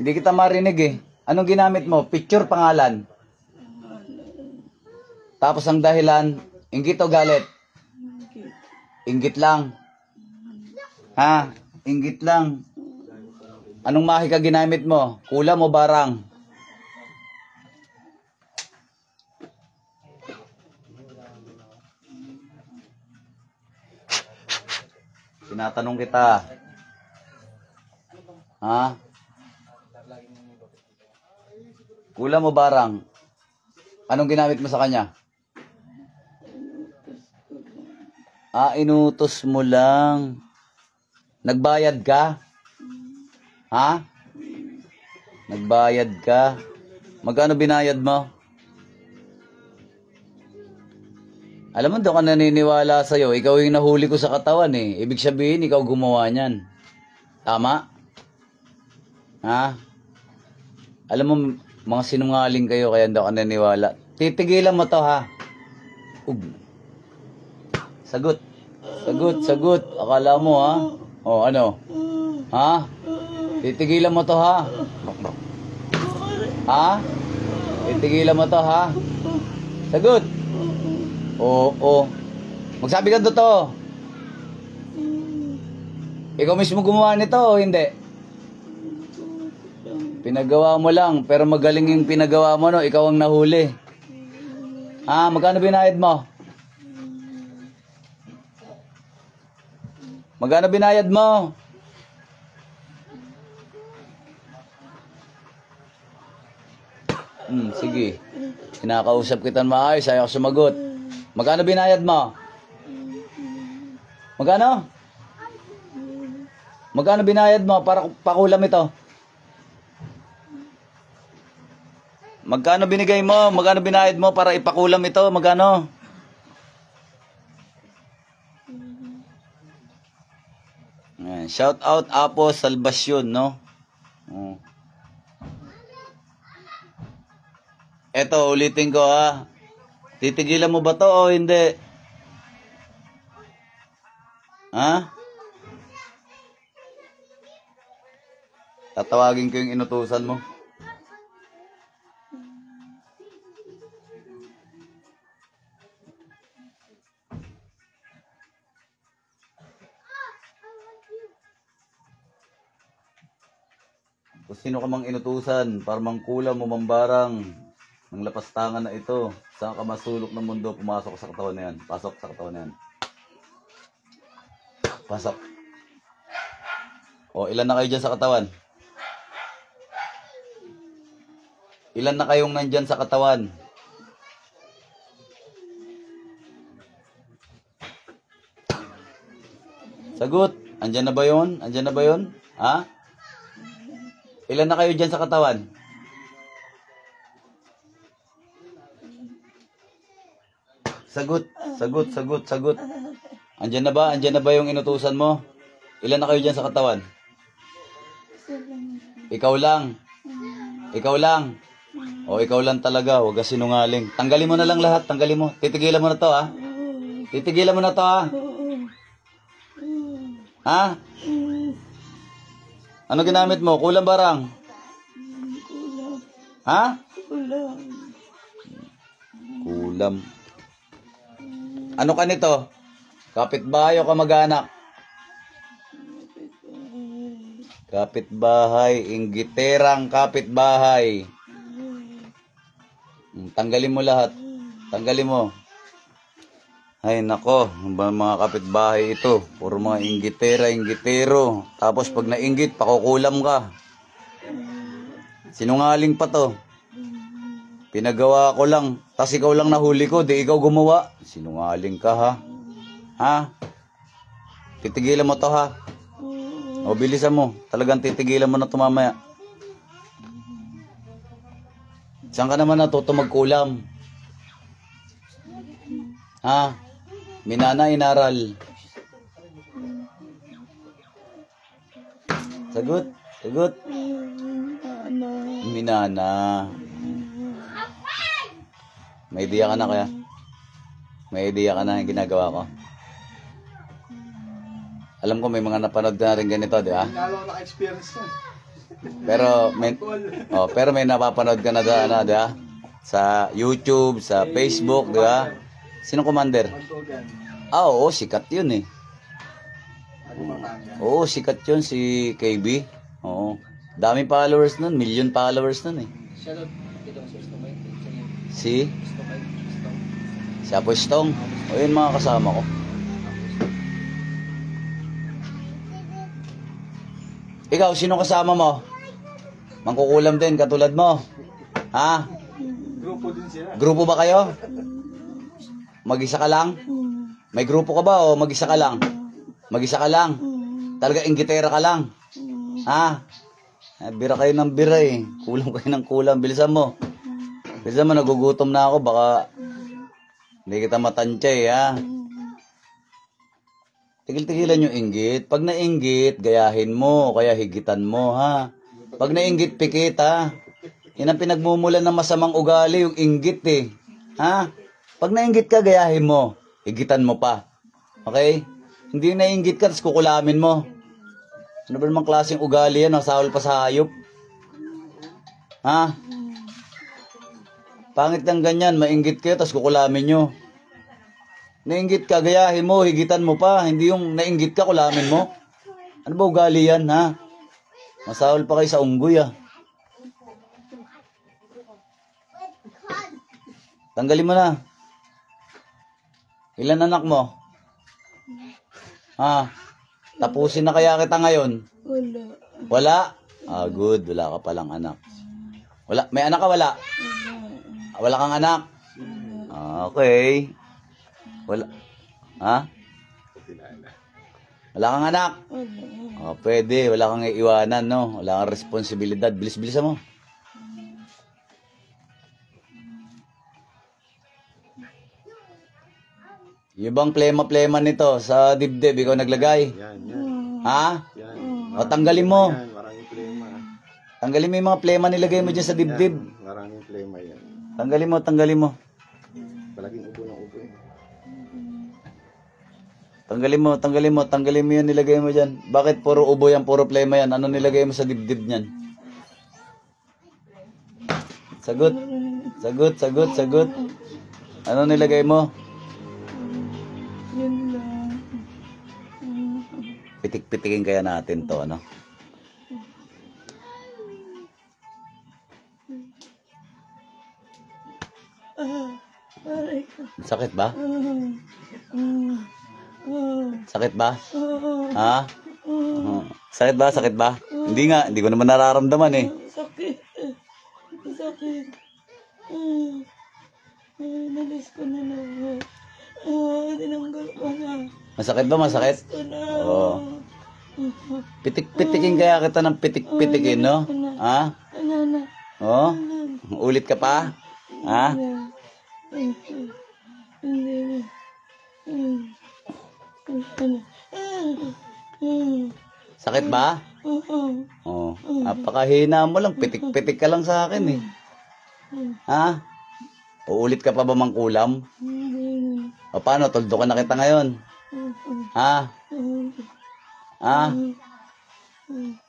Hindi kita marinig eh. Anong ginamit mo? Picture, pangalan. Tapos ang dahilan, inggit o galit? Inggit lang. Ha? Inggit lang. Anong mahika ginamit mo? Kulam o barang? Tinatanong kita. Ha? Kulam o barang? Anong ginamit mo sa kanya? Inutos mo lang. Nagbayad ka? Ha? Nagbayad ka? Magkano binayad mo? Alam mo, doon ka naniniwala sa'yo. Ikaw yung nahuli ko sa katawan eh. Ibig sabihin, ikaw gumawa niyan. Tama? Ha? Alam mo, mga sinungaling kayo, kaya doon ka naniniwala. Titigilan mo to, ha? Sagot. Sagot. Akala mo, ha? O, ano? Ha? Titigilan mo to, ha? Ha? Titigilan mo to, ha? Sagot. Oo. Magsabi ka totoo. Ikaw mismo gumawa nito o hindi? Pinagawa mo lang, pero magaling yung pinagawa mo, no? Ikaw ang nahuli. Magkano binayad mo? Magkano binayad mo? Sige. Kinakausap kita maayos, ayaw ko sumagot. Magkano binayad mo? Magkano? Magkano binayad mo para pakulam ito? Magkano binigay mo? Magkano binayad mo para ipakulam ito? Magkano? Shout out Apo Salvacion, no? Eto, ulitin ko ha. Titigilan mo ba to o hindi? Ha? Tatawagin ko yung inutusan mo. Kung sino ka mang inutusan para mangkulam o mambarang ng lapastangan na ito, saan ka masulok ng mundo, pumasok sa katawan na yan. Pasok sa katawan na yan. Pasok. O, ilan na kayo dyan sa katawan? Ilan na kayong nandyan sa katawan? Sagot. Andyan na ba yun? Andyan na ba yun? Ha? Ilan na kayo dyan sa katawan? Sagot. Andyan na ba? Andyan na ba yung inutusan mo? Ilan na kayo dyan sa katawan? Ikaw lang. Ikaw lang. O, ikaw lang talaga. Huwag ka sinungaling. Tanggalin mo na lang lahat. Tanggalin mo. Titigilan mo na to, ha? Titigilan mo na to, ha? Ha? Ano ginamit mo? Kulang barang? Ha? Kulam. Ano ka nito? Kapitbahay o kamag-anak? Kapitbahay. Inggiterang kapitbahay. Tanggalin mo lahat. Tanggalin mo. Ay nako, mga kapitbahay ito. Puro mga inggitero. Tapos pag nainggit, pakukulam ka. Sinungaling pa to. Pinagawa ko lang. Tapos ikaw lang nahuli ko, di ikaw gumawa. Sinungaling ka, ha? Ha? Titigilan mo to, ha? O, bilisan mo. Talagang titigilan mo na to mamaya. Saan ka naman natuto magkulam? Ha? Minana inaral. Sagot. Minana. May idea ka na kaya? May idea ka na yung ginagawa ko? Alam ko may mga napanood na rin ganito, di ba? Lalo naka-experience na. Pero may napapanood ka na ano, di ba? Sa YouTube, sa Facebook, di ba? Sino commander? Oo, sikat yun eh. Oo, sikat yun si KB. Oo. Daming followers nun, million followers nun eh. Si? Si Apo Stong. O yun mga kasama ko. Ikaw, sino kasama mo? Mangkukulam din, katulad mo. Ha? Grupo din sila. Grupo ba kayo? Mag-isa ka lang? May grupo ka ba o mag-isa ka lang? Mag-isa ka lang? Talaga inggitera ka lang? Ha? Bira kayo ng bira eh. Kulam kayo ng kulam. Bilisan mo. Bilisan mo, nagugutom na ako. Baka hindi kita matansya eh ha. Tigil-tigilan yung inggit. Pag nainggit, gayahin mo. Kaya higitan mo ha. Pag nainggit, pikit ha. Yan ang pinagmumulan ng masamang ugali, yung inggit eh. Ha? Pag nainggit ka, gayahin mo. Higitan mo pa. Okay? Hindi nainggit ka, tapos kukulamin mo. Ano ba namang klaseng ugali yan? Sawal pa sa hayop. Ha? Pangit ng ganyan, mainggit kayo, tapos kukulamin nyo. Nainggit ka, gayahin mo, higitan mo pa. Hindi yung nainggit ka, kulamin mo. Ano ba ugali yan, ha? Masawal pa kayo sa unggoy, ha? Tanggalin mo na. Ilan anak mo? Ha? Tapusin na kaya kita ngayon? Wala. Wala? Ah, good. Wala ka palang anak. Wala. May anak ka? Wala? Wala kang anak? Ah, okay. Wala. Ha? Wala kang anak? Wala. Oh, pwede. Wala kang iiwanan, no? Wala kang responsibilidad. Bilis-bilisan mo. Yung bang plema-plema nito sa dibdib, ikaw naglagay? Yan. Ha? Yan. O, tanggalin mo. Yan, maraming plema. Tanggalin mo yung mga plema nilagay mo dyan sa dibdib. Yan, maraming plema yan. Tanggalin mo. Palaging upo ng upo. Tanggalin mo yung nilagay mo dyan. Bakit puro ubo yan, puro plema yan? Ano nilagay mo sa dibdib niyan? Sagot. Ano nilagay mo? Yun lang. Pitik-pitikin kaya natin to, ano? Aray ko. Sakit ba? Ah. Sakit ba? Ha? Sakit ba? Hindi nga, hindi ko naman nararamdaman eh. Sakit. Sakit. Nalis ko na lang. Tinanggal ko na. Masakit ba? Masakit? Ko na. Oo. Pitik-pitikin kaya kita ng pitik-pitikin, no? Ha? Ano. Oh? Ulit ka pa? Ha? Hindi. Sakit ba? Oh. Napakahina mo lang. Pitik-pitik ka lang sa akin eh. Ha? Uulit ka pa ba mangkulam? O paano? Toldo ka na kita ngayon. Ha? Ha?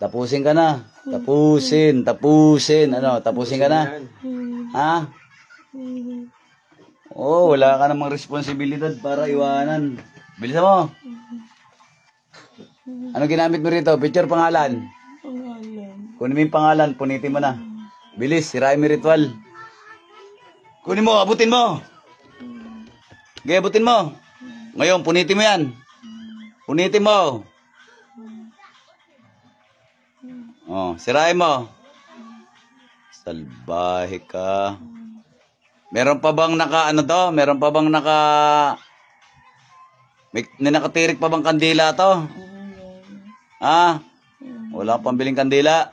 Tapusin ka na. Tapusin. Ano? Tapusin ka na. Ha? Oh, wala ka namang responsibilidad para iwanan. Bilisan mo. Ano ginamit mo rito? Picture, pangalan. Pangalan. Kunin mo yung pangalan, punitin mo na. Bilis, sirain mo yung ritual. Kunin mo, abutin mo. Okay, abutin mo. Ngayon, punitin mo yan. Punitin mo. Oh, sirain mo. Salbahe ka. Meron pa bang Meron pa bang may nakatirik pa bang kandila to? Ha? Wala pang biling kandila.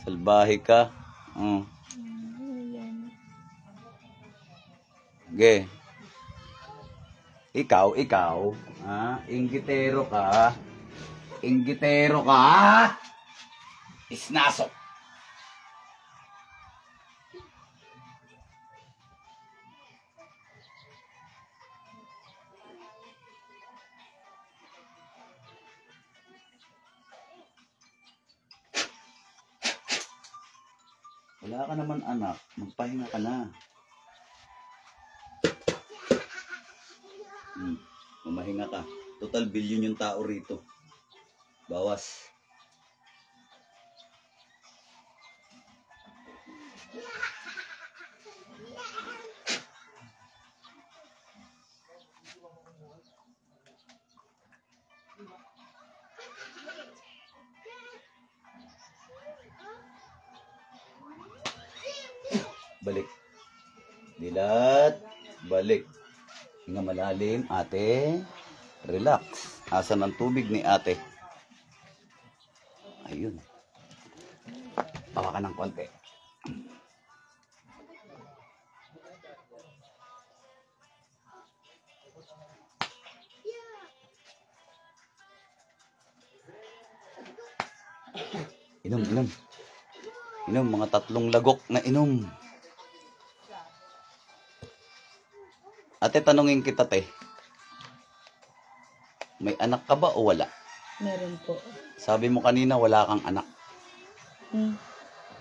Salbahe ka. Oh. Okay. Ikaw, inggitero ka. Isnasok. Wala ka naman anak, magpahinga ka na. Mamahinga ka. Total billion yung tao rito. Bawas. Balik. Dilat. Balik. Hinga malalim, ate. Relax. Asan ang tubig ni ate? Ayun. Bawa ka ng konti. Inom, inom. Inom, mga 3 lagok na inom. Ate, tanungin kita, te. May anak ka ba o wala? Meron po. Sabi mo kanina wala kang anak. Hmm.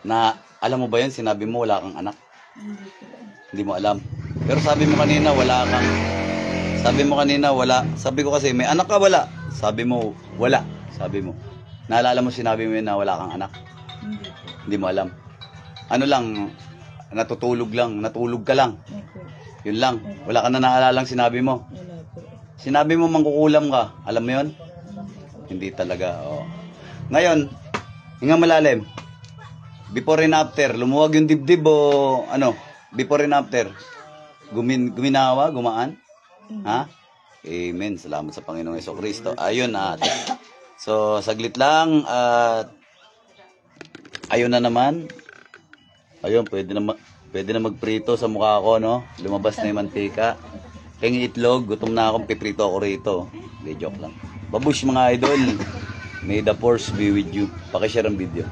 Na, alam mo ba yun? Sinabi mo wala kang anak. Hindi ko alam. Hindi mo alam. Pero sabi mo kanina wala kang... Sabi mo kanina wala. Sabi ko kasi may anak ka wala. Sabi mo wala. Sabi mo. Naalala mo sinabi mo yun na wala kang anak? Hindi po. Hindi mo alam. Ano lang, natutulog lang, natulog ka lang. Opo. Yun lang. Wala ka na naalalang sinabi mo. Wala po. Sinabi mo mangkukulam ka. Alam mo yun? Hindi talaga. Oh. Ngayon, hinga malalim. Before and after, lumuwag yung dibdib o ano? Before and after. Guminawa, gumaan? Ha? Amen. Salamat sa Panginoong Jesucristo. Ayun na. So, saglit lang at ayun na naman. Ayun, pwede na magprito sa mukha ko, no? Lumabas na yung mantika. Kaya itlog, gutom na akong piprito ako rito. Hindi, joke lang. Babush mga idol. May the force be with you. Pakishare ang video.